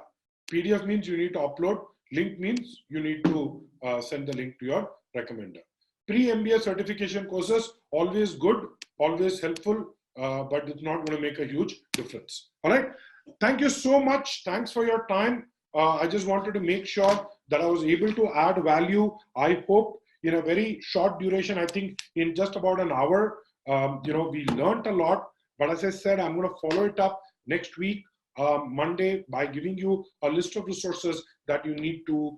PDF means you need to upload. Link means you need to send the link to your recommender. Pre-MBA certification courses, always good, always helpful, but it's not going to make a huge difference. All right. Thank you so much. Thanks for your time. I just wanted to make sure that I was able to add value. I hope in a very short duration, I think in just about an hour, we learned a lot. But as I said, I'm going to follow it up next week, Monday, by giving you a list of resources that you need to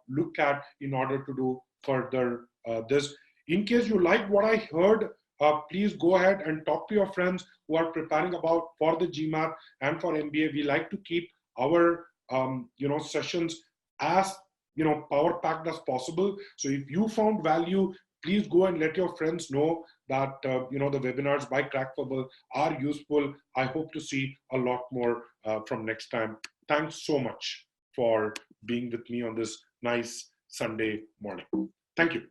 look at in order to do further this. In case you like what I heard, please go ahead and talk to your friends who are preparing for the GMAT and for MBA. We like to keep our sessions as power packed as possible. So if you found value, please go and let your friends know that the webinars by Crackable are useful. I hope to see a lot more from next time. Thanks so much for being with me on this nice Sunday morning. Thank you.